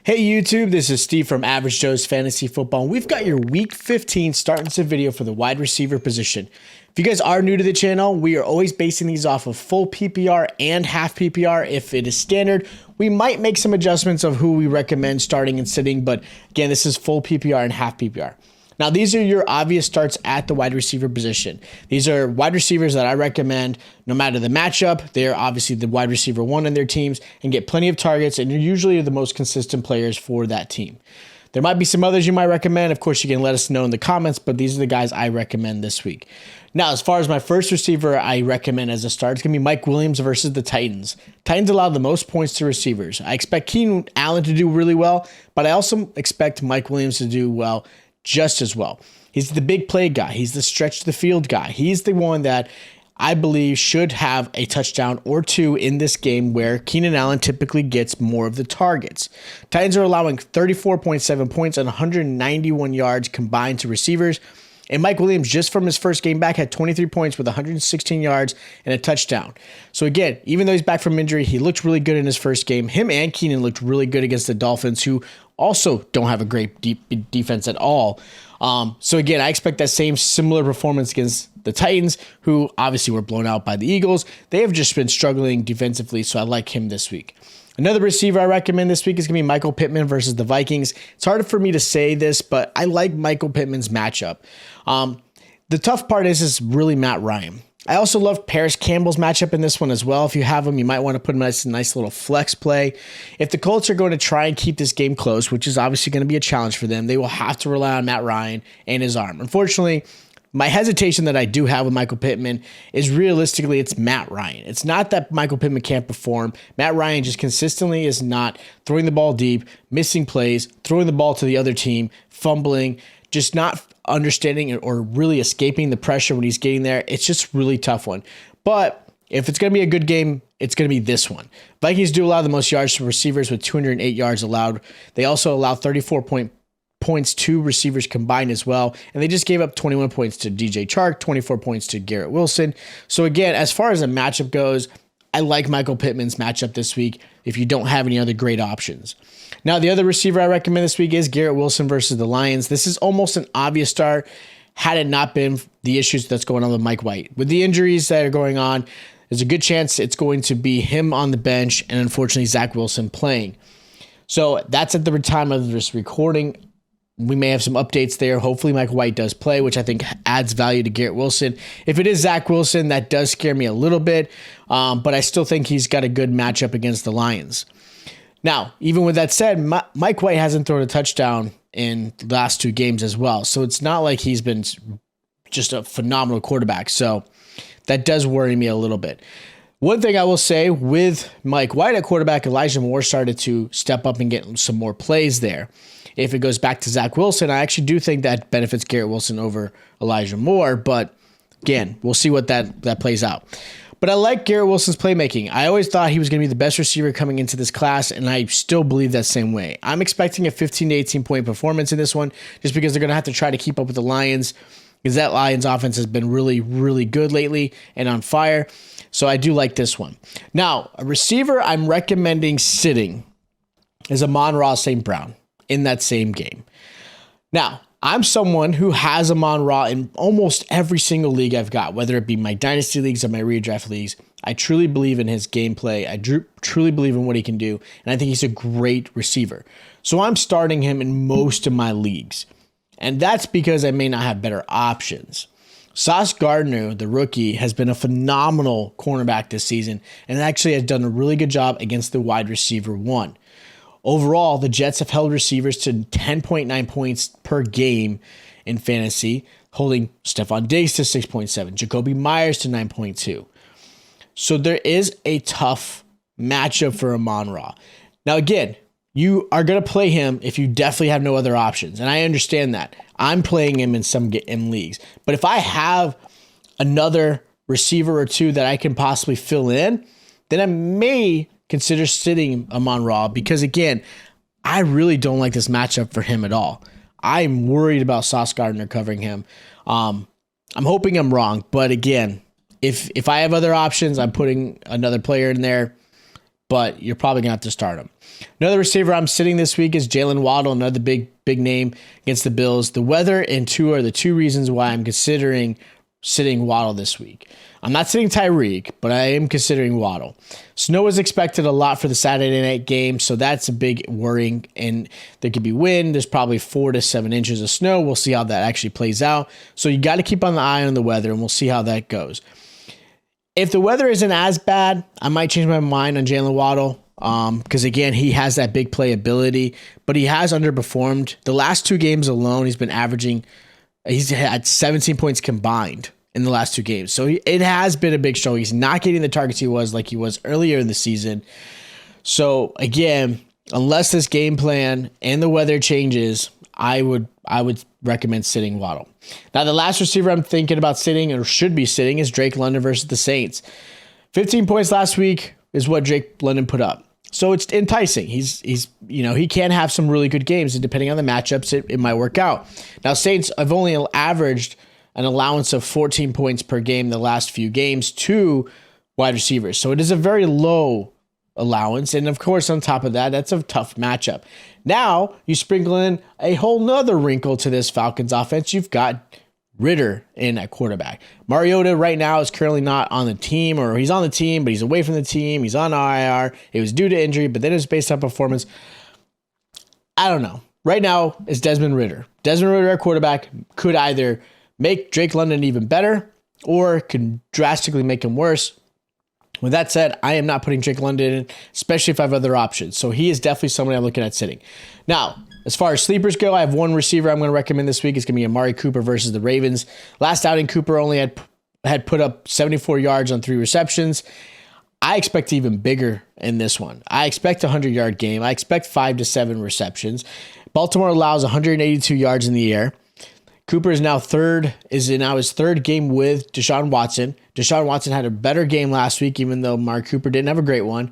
Hey YouTube, this is Steve from Average Joe's Fantasy Football, and we've got your Week 15 start and sit video for the wide receiver position. If you guys are new to the channel, we are always basing these off of full PPR and half PPR. If it is standard, we might make some adjustments of who we recommend starting and sitting, but again, this is full PPR and half PPR. Now, these are your obvious starts at the wide receiver position. These are wide receivers that I recommend no matter the matchup. They're obviously the wide receiver one in their teams and get plenty of targets, and you're usually the most consistent players for that team. There might be some others you might recommend. Of course, you can let us know in the comments, but these are the guys I recommend this week. Now, as far as my first receiver I recommend as a start, it's going to be Mike Williams versus the Titans. Titans allow the most points to receivers. I expect Keenan Allen to do really well, but I also expect Mike Williams to do well just as well. He's the big play guy. He's the stretch the field guy. He's the one that I believe should have a touchdown or two in this game where Keenan Allen typically gets more of the targets. Titans are allowing 34.7 points and 191 yards combined to receivers. And Mike Williams, just from his first game back, had 23 points with 116 yards and a touchdown. So again, even though he's back from injury, he looked really good in his first game. Him and Keenan looked really good against the Dolphins, who also don't have a great deep defense at all. So again, I expect that same similar performance against the Titans, who obviously were blown out by the Eagles. They have just been struggling defensively, so I like him this week. Another receiver I recommend this week is going to be Michael Pittman versus the Vikings. It's hard for me to say this, but I like Michael Pittman's matchup. The tough part is really Matt Ryan. I also love Paris Campbell's matchup in this one as well. If you have him, you might want to put him as a nice little flex play. If the Colts are going to try and keep this game close, which is obviously going to be a challenge for them, they will have to rely on Matt Ryan and his arm. Unfortunately, my hesitation that I do have with Michael Pittman is realistically it's Matt Ryan. It's not that Michael Pittman can't perform. Matt Ryan just consistently is not throwing the ball deep, missing plays, throwing the ball to the other team, fumbling, just not understanding or really escaping the pressure when he's getting there. It's just a really tough one. But if it's going to be a good game, it's going to be this one. Vikings do allow the most yards to receivers with 208 yards allowed. They also allow 34 points to receivers combined as well. And they just gave up 21 points to DJ Chark, 24 points to Garrett Wilson. So again, as far as a matchup goes, I like Michael Pittman's matchup this week if you don't have any other great options. Now, the other receiver I recommend this week is Garrett Wilson versus the Lions. This is almost an obvious start had it not been the issues that's going on with Mike White. With the injuries that are going on, there's a good chance it's going to be him on the bench and unfortunately Zach Wilson playing. So that's at the time of this recording. We may have some updates there. Hopefully Mike White does play, which I think adds value to Garrett Wilson. If it is Zach Wilson, that does scare me a little bit, but I still think he's got a good matchup against the Lions. Now, even with that said, Mike White hasn't thrown a touchdown in the last two games as well, so it's not like he's been just a phenomenal quarterback, so that does worry me a little bit. One thing I will say with Mike White at quarterback, Elijah Moore started to step up and get some more plays there. If it goes back to Zach Wilson, I actually do think that benefits Garrett Wilson over Elijah Moore, but again, we'll see what that plays out. But I like Garrett Wilson's playmaking. I always thought he was going to be the best receiver coming into this class, and I still believe that same way. I'm expecting a 15 to 18 point performance in this one just because they're going to have to try to keep up with the Lions because that Lions offense has been really, really good lately and on fire. So I do like this one. Now, a receiver I'm recommending sitting is Amon-Ra St. Brown in that same game. Now, I'm someone who has Amon-Ra in almost every single league I've got, whether it be my dynasty leagues or my redraft leagues. I truly believe in his gameplay. I truly believe in what he can do, and I think he's a great receiver. So I'm starting him in most of my leagues, and that's because I may not have better options. Sauce Gardner, the rookie, has been a phenomenal cornerback this season and actually has done a really good job against the wide receiver one. Overall, the Jets have held receivers to 10.9 points per game in fantasy, holding Stephon Diggs to 6.7, Jacoby Myers to 9.2. So there is a tough matchup for Amon-Ra. Now, again, you are going to play him if you definitely have no other options, and I understand that. I'm playing him in some leagues. But if I have another receiver or two that I can possibly fill in, then I may consider sitting Amon-Ra because, again, I really don't like this matchup for him at all. I'm worried about Sauce Gardner covering him. I'm hoping I'm wrong, but again, if I have other options, I'm putting another player in there. but you're probably going to have to start him. Another receiver I'm sitting this week is Jalen Waddle, another big name against the Bills. The weather and Tua are the two reasons why I'm considering sitting Waddle this week. I'm not sitting Tyreek, but I am considering Waddle. Snow is expected a lot for the Saturday night game, so that's a big worrying. And there could be wind. There's probably 4 to 7 inches of snow. We'll see how that actually plays out. So you got to keep on the eye on the weather, and we'll see how that goes. If the weather isn't as bad, I might change my mind on Jalen Waddle. Because again, he has that big play ability, but he has underperformed. The last 2 games alone, he's had 17 points combined in the last 2 games. So it has been a big show. He's not getting the targets he was earlier in the season. So again, unless this game plan and the weather changes, I would recommend sitting Waddle. Now, the last receiver I'm thinking about sitting or should be sitting is Drake London versus the Saints. 15 points last week is what Drake London put up. So it's enticing. He can have some really good games, and depending on the matchups, it might work out. Now, Saints have only averaged an allowance of 14 points per game the last few games to wide receivers. So it is a very low allowance. And of course, on top of that, that's a tough matchup. Now you sprinkle in a whole nother wrinkle to this Falcons offense. You've got Ritter in at quarterback. Mariota right now is currently not on the team, or he's on the team, but he's away from the team. He's on IR. It was due to injury, but then it was based on performance. I don't know. Right now, it's Desmond Ritter. Desmond Ritter at quarterback could either make Drake London even better or could drastically make him worse. With that said, I am not putting Drake London in, especially if I have other options. So he is definitely someone I'm looking at sitting. Now, as far as sleepers go, I have one receiver I'm going to recommend this week. It's going to be Amari Cooper versus the Ravens. Last outing, Cooper only had put up 74 yards on 3 receptions. I expect even bigger in this one. I expect a 100-yard game. I expect 5 to 7 receptions. Baltimore allows 182 yards in the air. Cooper is now his third game with Deshaun Watson. Deshaun Watson had a better game last week, even though Amari Cooper didn't have a great one.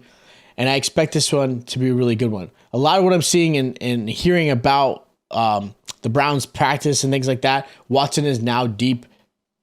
And I expect this one to be a really good one. A lot of what I'm seeing and hearing about the Browns practice and things like that, Watson is now deep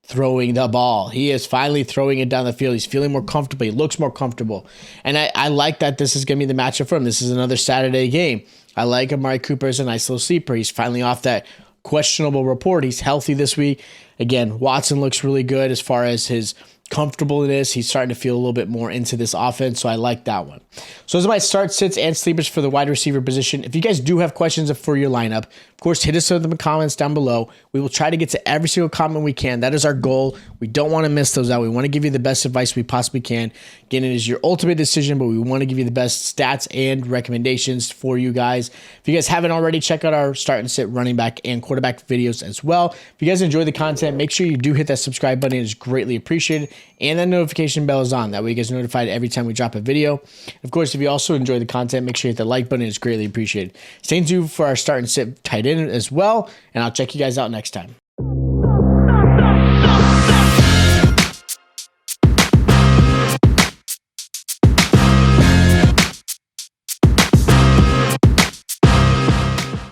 throwing the ball. He is finally throwing it down the field. He's feeling more comfortable. He looks more comfortable. And I like that this is going to be the matchup for him. This is another Saturday game. I like Amari Cooper as a nice little sleeper. He's finally off that questionable report. He's healthy this week. Again, Watson looks really good as far as his comfortableness. He's starting to feel a little bit more into this offense, so I like that one. So those are my start, sits, and sleepers for the wide receiver position. If you guys do have questions for your lineup, of course, hit us in the comments down below. We will try to get to every single comment we can. That is our goal. We don't want to miss those out. We want to give you the best advice we possibly can. Again, it is your ultimate decision, but we want to give you the best stats and recommendations for you guys. If you guys haven't already, check out our start and sit running back and quarterback videos as well. If you guys enjoy the content, make sure you do hit that subscribe button. It is greatly appreciated. And that notification bell is on. That way you guys are notified every time we drop a video. Of course, if you also enjoy the content, make sure you hit the like button. It's greatly appreciated. Stay tuned for our start and sit tight end as well. And I'll check you guys out next time.